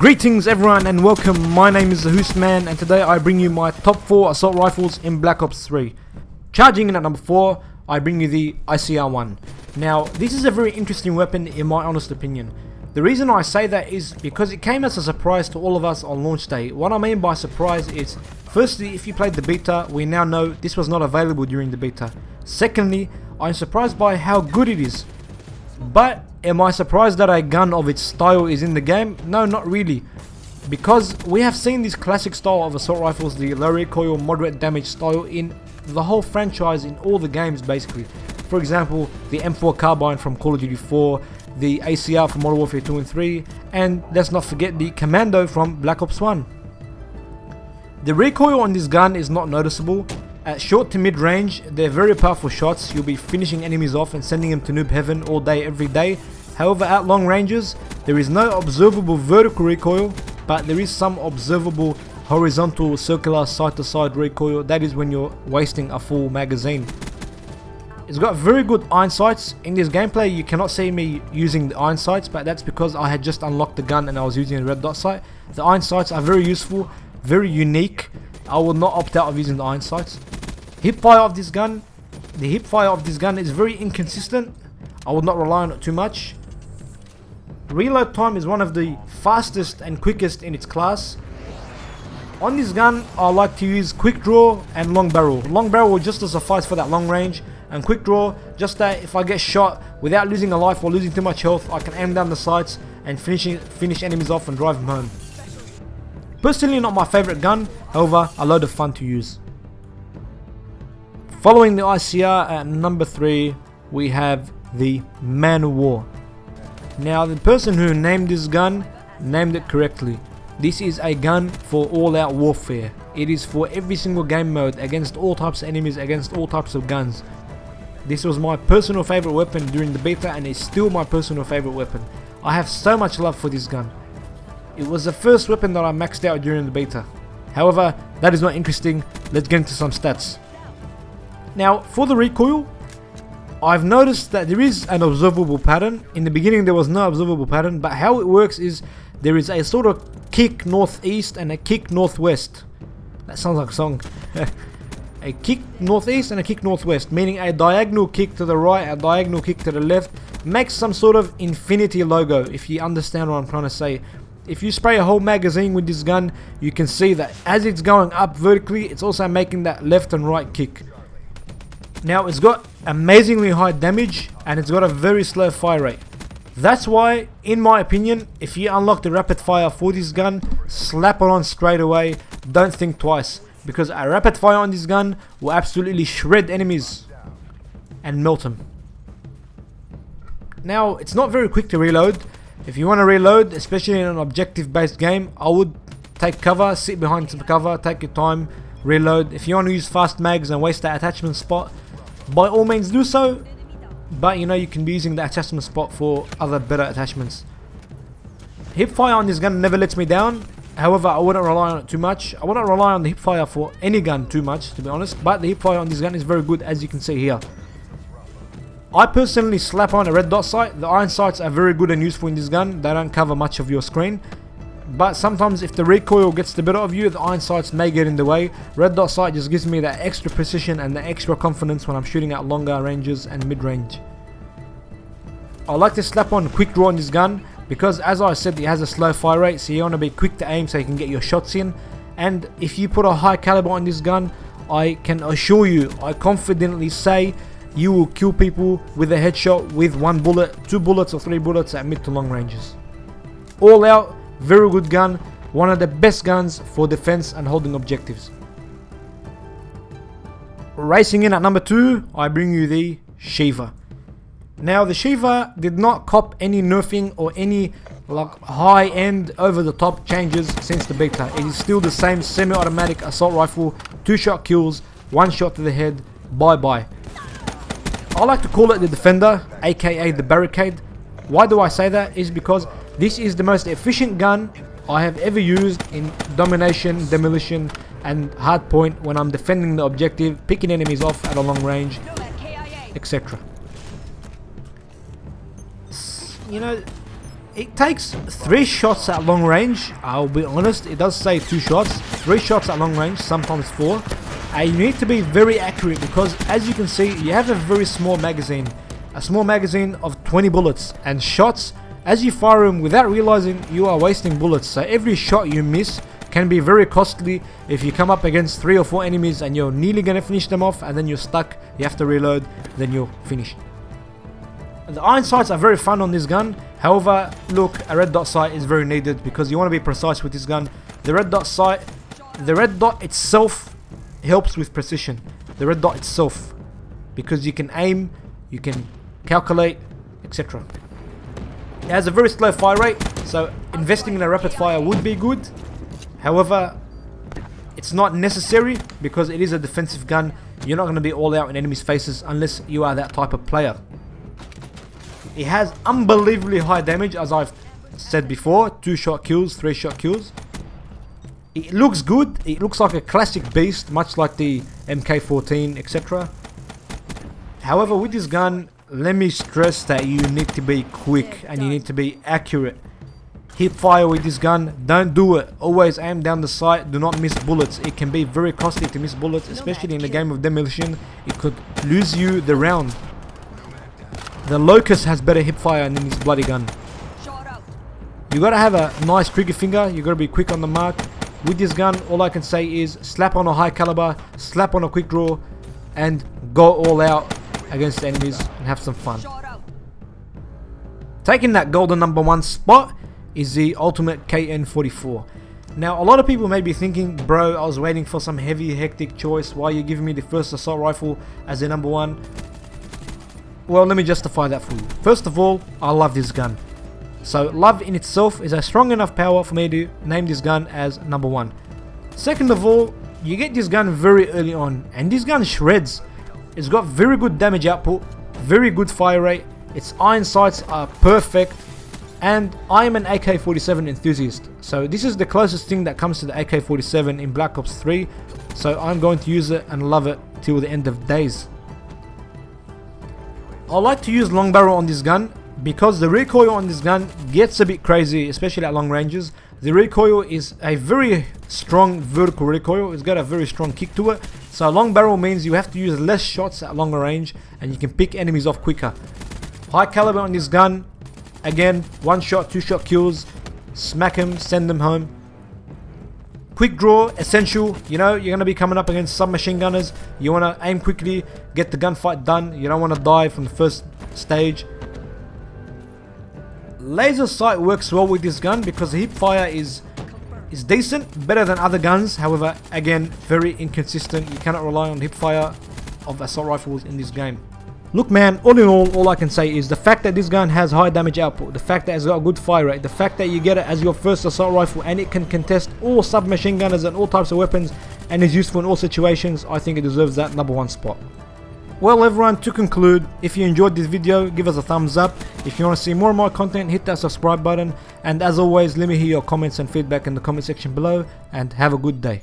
Greetings everyone and welcome, my name is the Hoostman and today I bring you my top 4 assault rifles in Black Ops 3. Charging in at number 4, I bring you the ICR-1. Now this is a very interesting weapon in my honest opinion. The reason I say that is because it came as a surprise to all of us on launch day. What I mean by surprise is, firstly, if you played the beta, we now know this was not available during the beta. Secondly, I'm surprised by how good it is. But am I surprised that a gun of its style is in the game? No, not really. Because we have seen this classic style of assault rifles, the low recoil, moderate damage style, in the whole franchise, in all the games basically. For example, the M4 carbine from Call of Duty 4, the ACR from Modern Warfare 2 and 3, and let's not forget the Commando from Black Ops 1. The recoil on this gun is not noticeable. At short to mid range, they're very powerful shots. You'll be finishing enemies off and sending them to noob heaven all day, every day. However, at long ranges, there is no observable vertical recoil, but there is some observable horizontal, circular, side-to-side recoil. That is when you're wasting a full magazine. It's got very good iron sights. In this gameplay, you cannot see me using the iron sights, but that's because I had just unlocked the gun and I was using a red dot sight. The iron sights are very useful, very unique. I will not opt out of using the iron sights. Hipfire of this gun, the hipfire of this gun is very inconsistent. I would not rely on it too much. Reload time is one of the fastest and quickest in its class. On this gun, I like to use quick draw and long barrel. Long barrel will just suffice for that long range, and quick draw, just that if I get shot without losing a life or losing too much health, I can aim down the sights and finish enemies off and drive them home. Personally, not my favorite gun, however, a load of fun to use. Following the ICR at number 3, we have the Man of War. Now, the person who named this gun named it correctly. This is a gun for all-out warfare. It is for every single game mode, against all types of enemies, against all types of guns. This was my personal favorite weapon during the beta and is still my personal favorite weapon. I have so much love for this gun. It was the first weapon that I maxed out during the beta. However, that is not interesting. Let's get into some stats. Now, for the recoil, I've noticed that there is an observable pattern. In the beginning there was no observable pattern, but how it works is there is a sort of kick northeast and a kick northwest. That sounds like a song. A kick northeast and a kick northwest, meaning a diagonal kick to the right, a diagonal kick to the left, makes some sort of infinity logo, if you understand what I'm trying to say. If you spray a whole magazine with this gun, you can see that as it's going up vertically, it's also making that left and right kick. Now, it's got amazingly high damage and it's got a very slow fire rate. That's why, in my opinion, if you unlock the rapid fire for this gun, slap it on straight away. Don't think twice, because a rapid fire on this gun will absolutely shred enemies and melt them. Now, it's not very quick to reload. If you want to reload, especially in an objective based game, I would take cover, sit behind some cover, take your time, reload. If you want to use fast mags and waste that attachment spot, by all means do so, but you know, you can be using the attachment spot for other better attachments. Hipfire on this gun never lets me down. However, I wouldn't rely on it too much. I wouldn't rely on the hipfire for any gun too much, to be honest, but the hipfire on this gun is very good, as you can see here. I personally slap on a red dot sight. The iron sights are very good and useful in this gun. They don't cover much of your screen, but sometimes if the recoil gets the better of you, the iron sights may get in the way. Red dot sight just gives me that extra precision and the extra confidence when I'm shooting at longer ranges and mid range. I like to slap on quick draw on this gun because, as I said, it has a slow fire rate, so you want to be quick to aim so you can get your shots in. And if you put a high caliber on this gun, I can assure you, I confidently say, you will kill people with a headshot with 1 bullet, 2 bullets or 3 bullets at mid to long ranges. All out, very good gun, one of the best guns for defense and holding objectives. Racing in at number 2, I bring you the Shiva. Now, the Shiva did not cop any nerfing or any high-end over-the-top changes since the beta. It is still the same semi-automatic assault rifle, 2-shot kills, 1 shot to the head, bye-bye. I like to call it the Defender, aka the Barricade. Why do I say that? Is because this is the most efficient gun I have ever used in domination, demolition and hardpoint when I'm defending the objective, picking enemies off at a long range, etc. You know, it takes 3 shots at long range. I'll be honest, it does say 2 shots, 3 shots at long range, sometimes 4. And you need to be very accurate because as you can see, you have a very small magazine. A small magazine of 20 bullets, and shots, as you fire them without realizing, you are wasting bullets. So every shot you miss can be very costly. If you come up against 3 or 4 enemies and you're nearly going to finish them off and then you're stuck, you have to reload, then you're finished. The iron sights are very fun on this gun. However, look, a red dot sight is very needed because you want to be precise with this gun. The red dot sight, the red dot itself helps with precision. The red dot itself, because you can aim, you can calculate, etc. It has a very slow fire rate, so investing in a rapid fire would be good. However, it's not necessary because it is a defensive gun. You're not going to be all out in enemies' faces unless you are that type of player. It has unbelievably high damage, as I've said before. 2-shot kills, 3-shot kills. It looks good. It looks like a classic beast, much like the MK14, etc. However, with this gun, let me stress that you need to be quick and you need to be accurate. Hip fire with this gun, don't do it. Always aim down the sight, do not miss bullets. It can be very costly to miss bullets, especially in a game of demolition. It could lose you the round. The Locust has better hip fire than this bloody gun. You gotta have a nice trigger finger, you gotta be quick on the mark. With this gun, all I can say is slap on a high caliber, slap on a quick draw, and go all out against the enemies and have some fun. Taking that golden #1 spot is the ultimate KN44. Now, a lot of people may be thinking, bro, I was waiting for some heavy, hectic choice. Why are you giving me the first assault rifle as the #1? Well, let me justify that for you. First of all, I love this gun. So, love in itself is a strong enough power for me to name this gun as #1. Second of all, you get this gun very early on, and this gun shreds. It's got very good damage output, very good fire rate, its iron sights are perfect, and I am an AK-47 enthusiast. So this is the closest thing that comes to the AK-47 in Black Ops 3, so I'm going to use it and love it till the end of days. I like to use long barrel on this gun because the recoil on this gun gets a bit crazy, especially at long ranges. The recoil is a very strong vertical recoil. It's got a very strong kick to it. So long barrel means you have to use less shots at longer range and you can pick enemies off quicker. High caliber on this gun, again, 1-shot, 2-shot kills, smack them, send them home. Quick draw, essential. You know, you're going to be coming up against submachine gunners. You want to aim quickly, get the gunfight done. You don't want to die from the first stage. Laser sight works well with this gun because the hip fire is decent, better than other guns. However, again, very inconsistent. You cannot rely on hip fire of assault rifles in this game. Look, man, all in all I can say is the fact that this gun has high damage output, the fact that it's got a good fire rate, the fact that you get it as your first assault rifle and it can contest all submachine gunners and all types of weapons and is useful in all situations, I think it deserves that #1 spot. Well, everyone, to conclude, if you enjoyed this video, give us a thumbs up. If you want to see more of my content, hit that subscribe button. And as always, let me hear your comments and feedback in the comment section below, and have a good day.